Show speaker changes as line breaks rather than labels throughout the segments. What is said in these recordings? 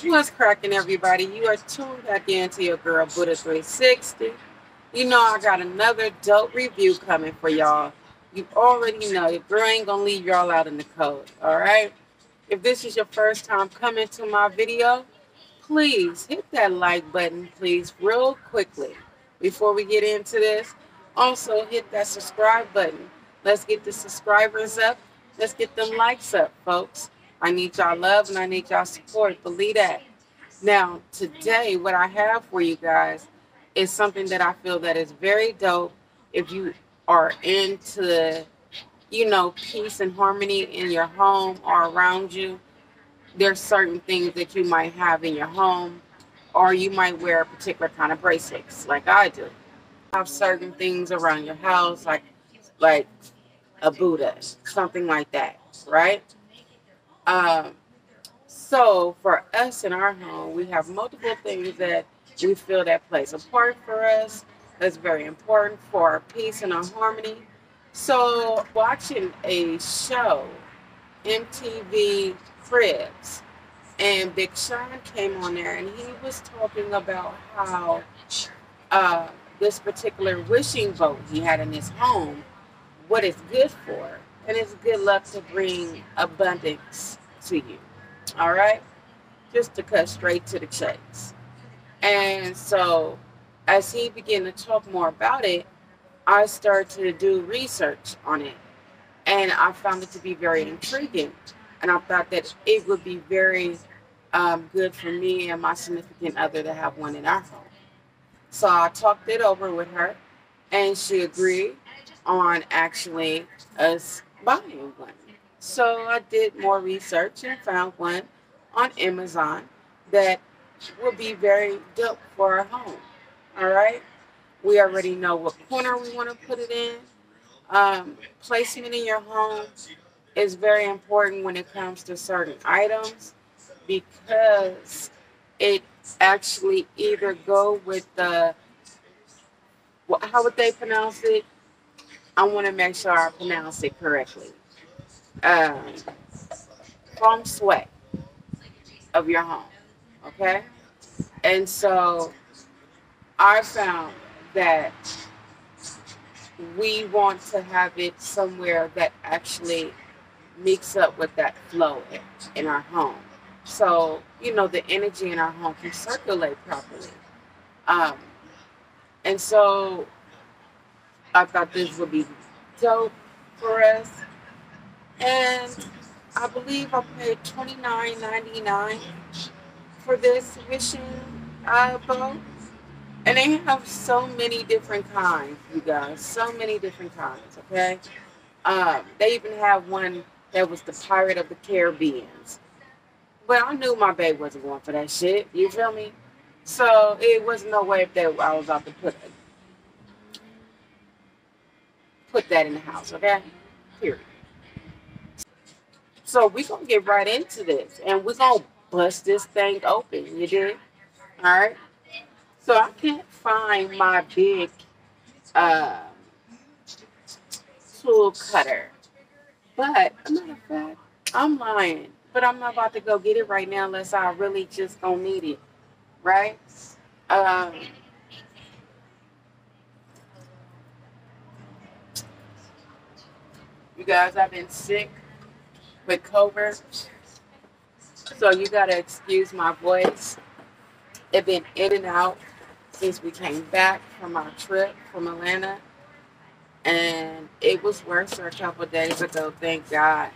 What's cracking, everybody? You are tuned back into your girl Buddha 360. You know I got another dope review coming for y'all. You already know your girl ain't gonna leave y'all out in the cold. Alright? If this is your first time coming to my video, please hit that like button, please, real quickly. Before we get into this, also hit that subscribe button. Let's get the subscribers up. Let's get them likes up, folks. I need y'all love and I need y'all support. Believe that. Now, today, what I have for you guys is something that I feel that is very dope. If you are into, peace and harmony in your home or around you, there's certain things that you might have in your home, or you might wear a particular kind of bracelets, like I do. Have certain things around your house, like a Buddha, something like that, right? Um, so for us in our home, we have multiple things that we feel that plays a part for us. That's very important for our peace and our harmony. So watching a show, MTV CRIBS, and Big Sean came on there and he was talking about how uh, this particular wishing boat he had in his home, what it's good for, and it's good luck to bring abundance to you. All right? Just to cut straight to the chase. And so, as he began to talk more about it, I started to do research on it. And I found it to be very intriguing. And I thought that it would be very good for me and my significant other to have one in our home. So I talked it over with her, and she agreed on actually us buying one. So I did more research and found one on Amazon that will be very dope for our home. All right. We already know what corner we want to put it in. Placement in your home is very important when it comes to certain items because it actually either go with the, how would they pronounce it? I want to make sure I pronounce it correctly. Um, Feng shui of your home. Okay? And so I found that we want to have it somewhere that actually mix up with that flow in our home. So, the energy in our home can circulate properly. Um, and so I thought this would be dope for us. And I believe I paid $29.99 for this wishing boat. And they have so many different kinds, you guys. So many different kinds, okay? They even have one that was the Pirate of the Caribbeans. But I knew my babe wasn't going for that shit. You feel me? So it was no way that I was about to put that in the house, okay? Period. So we're going to get right into this. And we're going to bust this thing open. You did? All right? So I can't find my big uh, tool cutter. But, as a matter of fact, I'm lying. But I'm not about to go get it right now unless I really just don't need it. Right? Um, you guys, I've been sick with COVID. So you got to excuse my voice. It's been in and out since we came back from our trip from Atlanta. And it was worse a couple of days ago. Thank God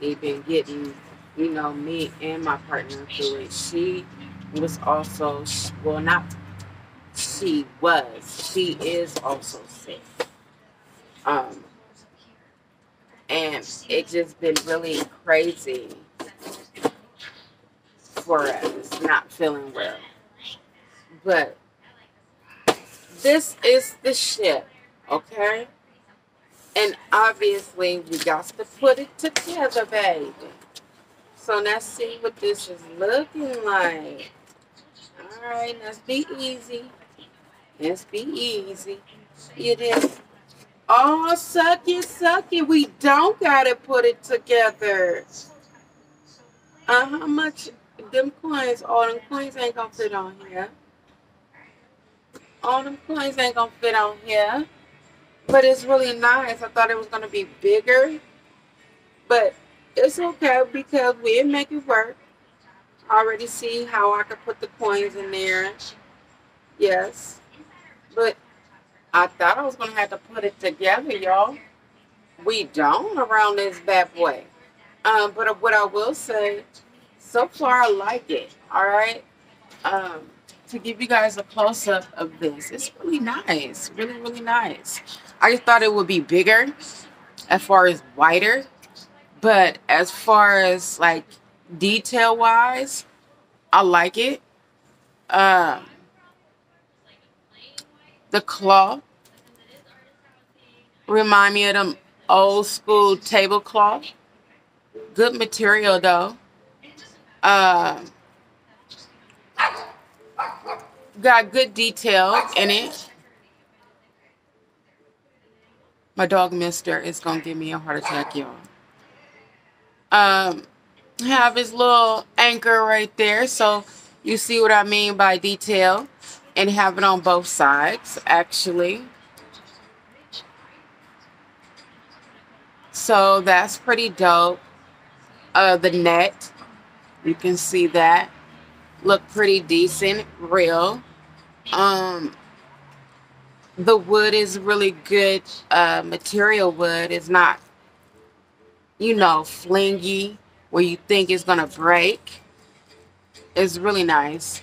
we've been getting, me and my partner through it. She was also, well, not she was, she is also sick. Um, and it just been really crazy for us not feeling well. But this is the ship, okay? And obviously, we got to put it together, baby. So let's see what this is looking like. All right, let's be easy. Let's be easy. It is. Oh, suck it. We don't got to put it together. How much? Them coins, all them coins ain't gonna fit on here. All them coins ain't gonna fit on here. But it's really nice. I thought it was gonna be bigger, but it's okay because we'll make it work. I already see how I could put the coins in there. Yes. But I thought I was gonna have to put it together, y'all. We don't around this bad boy. But what I will say, so far I like it. All right. Um, to give you guys a close up of this, it's really nice. Really, really nice. I just thought it would be bigger, as far as wider, but as far as like detail wise, I like it. Um, the cloth remind me of them old school tablecloth. Good material though. Uh, got good detail in it. My dog Mister is gonna give me a heart attack, y'all. Um, have his little anchor right there, so you see what I mean by detail, and have it on both sides actually. So that's pretty dope. The net, you can see that look pretty decent, real. Um, the wood is really good. Material wood is not, flingy where you think it's gonna break. It's really nice.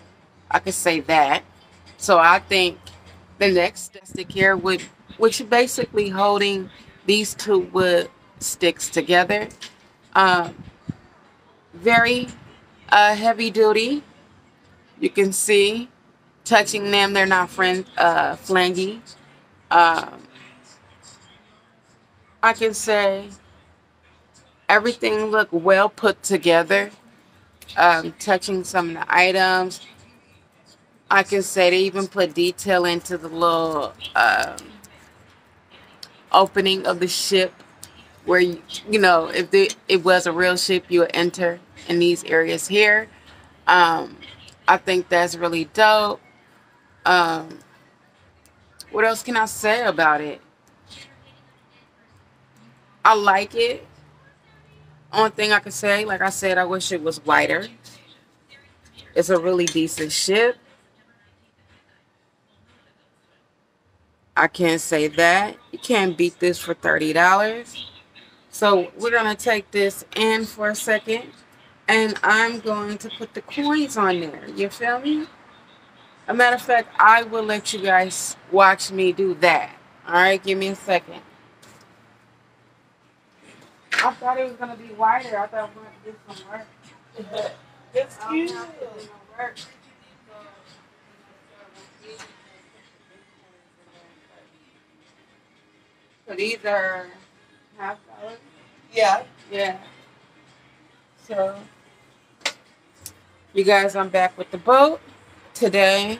I could say that. So I think the next stick here would, which is basically holding these two wood sticks together. Um, very heavy duty. You can see touching them, they're not flangy. Um, I can say everything look well put together. Touching some of the items, I can say they even put detail into the little opening of the ship, where if it was a real ship, you would enter in these areas here. Um, I think that's really dope. Um, what else can I say about it? I like it. Only thing I can say, like I said, I wish it was wider. It's a really decent ship. I can't say that. You can't beat this for $30. So we're going to take this in for a second. And I'm going to put the coins on there. You feel me? A matter of fact, I will let you guys watch me do that. Alright, give me a second. I thought it was going to be wider. I thought we were going to do some work. But
It's
I
cute.
don't have to do no work. So these are $half.
Yeah.
Yeah. So, you guys, I'm back with the boat. Today,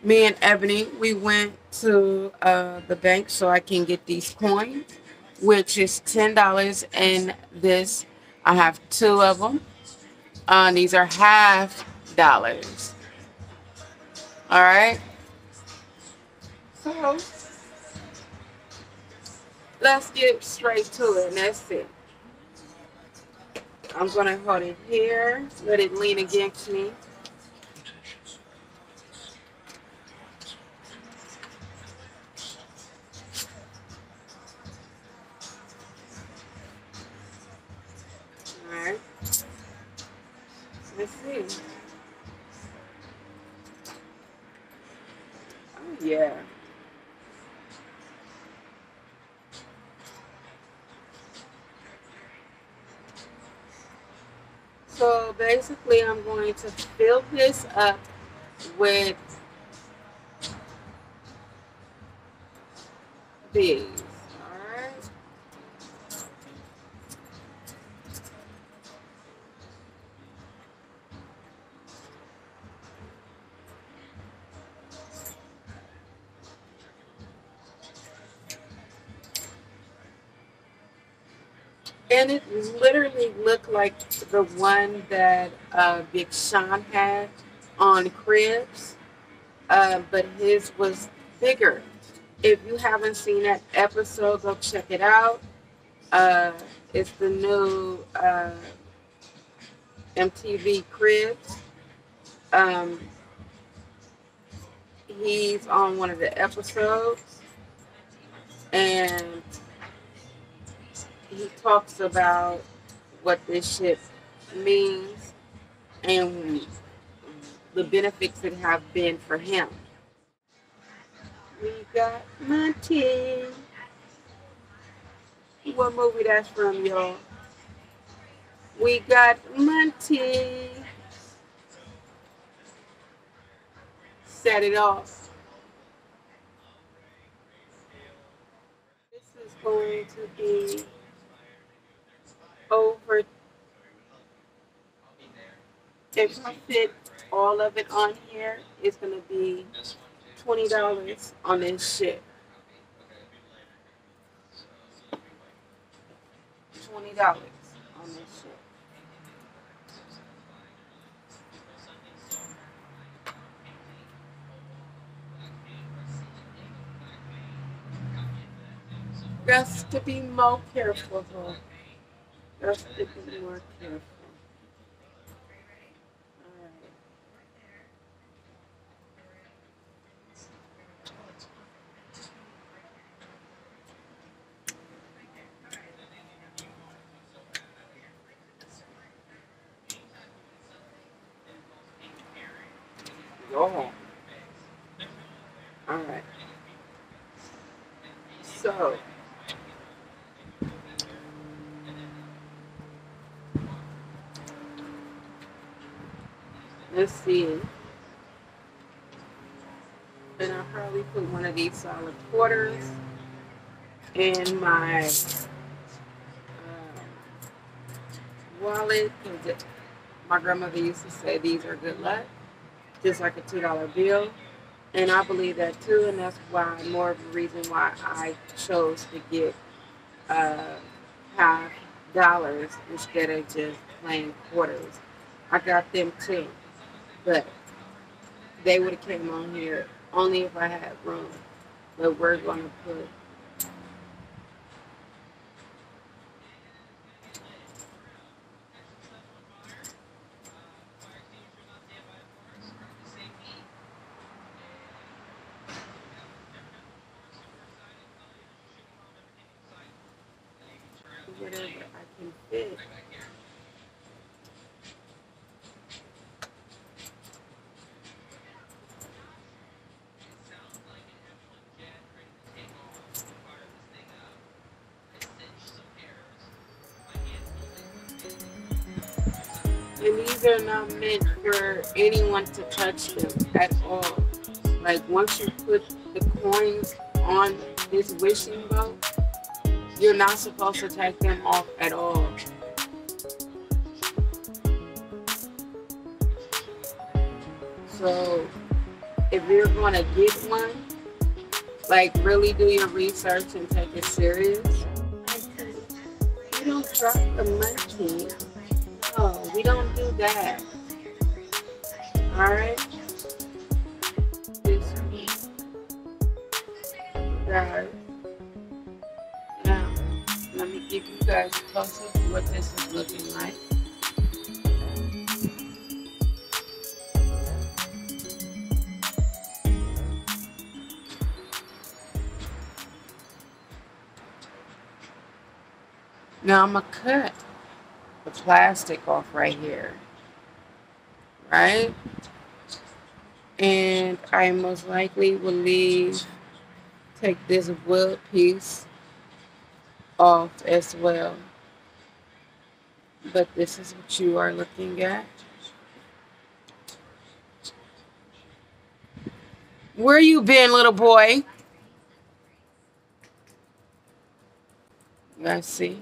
me and Ebony, we went to the bank so I can get these coins, which is $10. And this, I have two of them. These are $half. All right. So, let's get straight to it. And that's it. I'm going to hold it here, let it lean against me. All right. Let's see. Oh, yeah. So basically, I'm going to fill this up with these. Alright. And it literally looked like the one that Big Sean had on CRIBS, but his was bigger. If you haven't seen that episode, go check it out. Uh, it's the new MTV CRIBS. Um, he's on one of the episodes, and he talks about what this shit means and the benefits that have been for him. We got Monty. What movie that's from, y'all? We got Monty. Set it off. This is going to be over. If I fit all of it on here, it's going to be $20 on this shit. $20 on this shit. Just to be more careful, though. Just to be more careful. Oh. All right. So, let's see. And I'll probably put one of these solid quarters in my wallet, because my grandmother used to say these are good luck, just like a $2 bill. And I believe that too, and that's why more of the reason why I chose to get half dollars instead of just plain quarters. I got them too, but they would have came on here only if I had room. But we're gonna put whatever I can fit. And these are not meant for anyone to touch them at all. Like once you put the coins on this wishing boat, you're not supposed to take them off at all. So if you're gonna get one, like really do your research and take it serious. We don't drop the money. No, we don't do that. Alright? This guys. Now, let me give you guys a close-up of what this is looking like. Now I'm going to cut the plastic off right here. Right? And I most likely will take this wood piece off as well. But this is what you are looking at. Where you been, little boy? Let's see.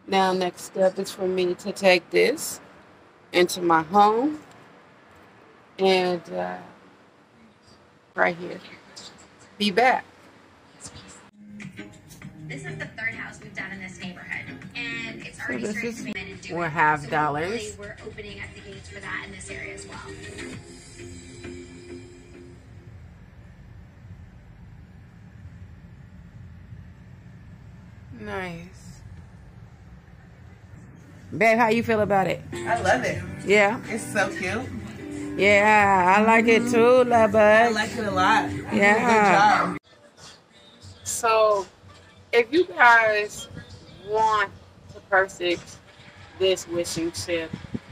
Now, next step is for me to take this into my home and right here. Be back.
This is the third house we've done in this neighborhood, and it's already
So
starting
this
to
is
come in and do
more
it.
$50.
So we're opening at the gates for that in this area as well.
Nice. Babe, how you feel about it?
I love it.
Yeah?
It's so cute.
Yeah, I like it too, love bug.
I like it a lot.
Yeah.
Good job.
So, if you guys want to purchase this wishing chip,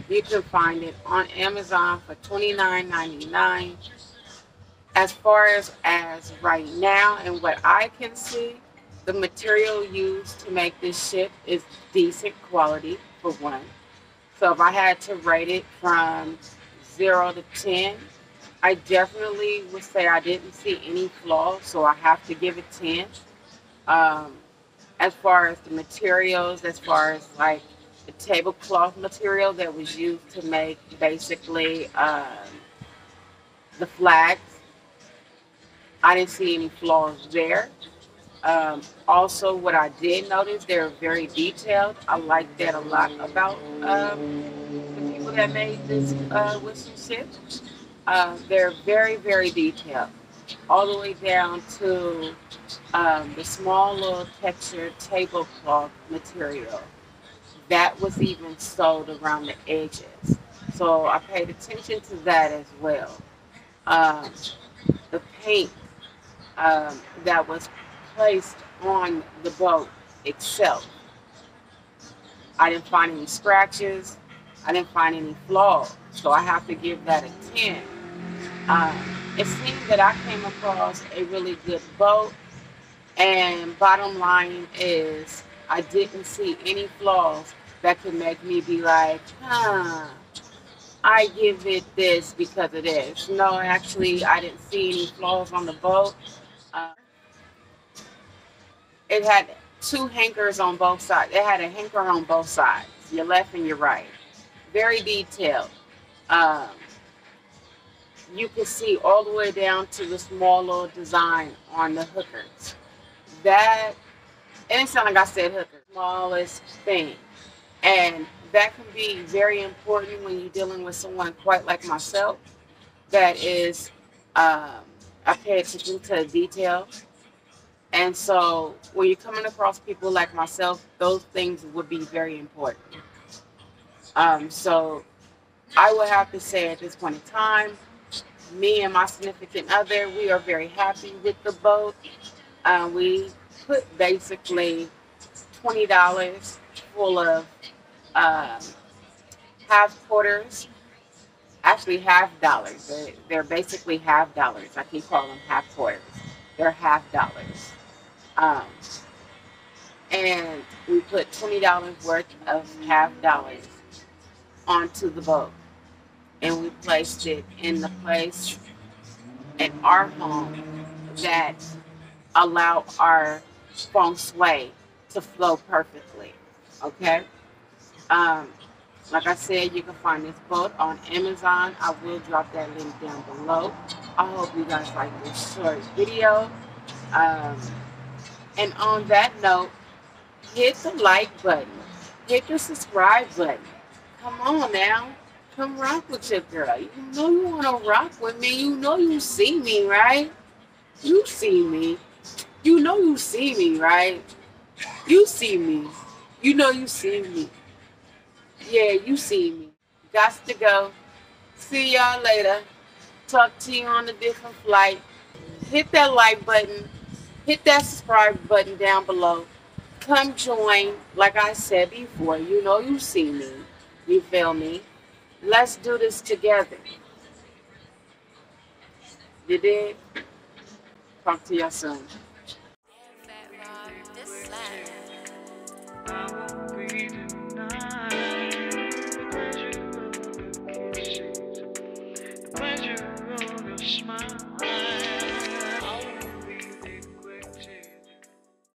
you can find it on Amazon for $29.99. As far as right now and what I can see, the material used to make this chip is decent quality for one. So if I had to rate it from 0 to 10, I definitely would say I didn't see any flaws, so I have to give it 10. As far as the materials, as far as like the tablecloth material that was used to make basically the flags, I didn't see any flaws there. Also, what I did notice, they're very detailed. I like that a lot about the people that made this wishing chip. They're very, very detailed, all the way down to the small little textured tablecloth material that was even sewed around the edges. So I paid attention to that as well. Um, the paint that was placed on the boat itself, I didn't find any scratches. I didn't find any flaws. So I have to give that a 10. It seemed that I came across a really good boat. And bottom line is, I didn't see any flaws that could make me be like, I give it this because of this. No, actually, I didn't see any flaws on the boat. It had 2 anchors on both sides. It had a anchor on both sides, your left and your right. Very detailed. You could see all the way down to the small little design on the hookers. That, it didn't sound like I said hookers, smallest thing. And that can be very important when you're dealing with someone quite like myself that is, I pay attention to detail. And so when you're coming across people like myself, those things would be very important. So I would have to say at this point in time, me and my significant other, we are very happy with the boat. We put basically $20 full of half quarters, actually $half. They're basically $half. I keep calling them half quarters. They're $half. And we put $20 worth of $half onto the boat. And we placed it in the place in our home that allow our feng shui to flow perfectly. Okay? Like I said, you can find this boat on Amazon. I will drop that link down below. I hope you guys like this short video. And on that note, hit the like button. Hit the subscribe button. Come on now. Come rock with your girl. You know you want to rock with me. You know you see me, right? You see me. You know you see me, right? You see me. You know you see me. Yeah, you see me. Got to go. See y'all later. Talk to you on a different flight. Hit that like button. Hit that subscribe button down below. Come join. Like I said before, you know you see me. You feel me? Let's do this together. You did? Talk to you soon.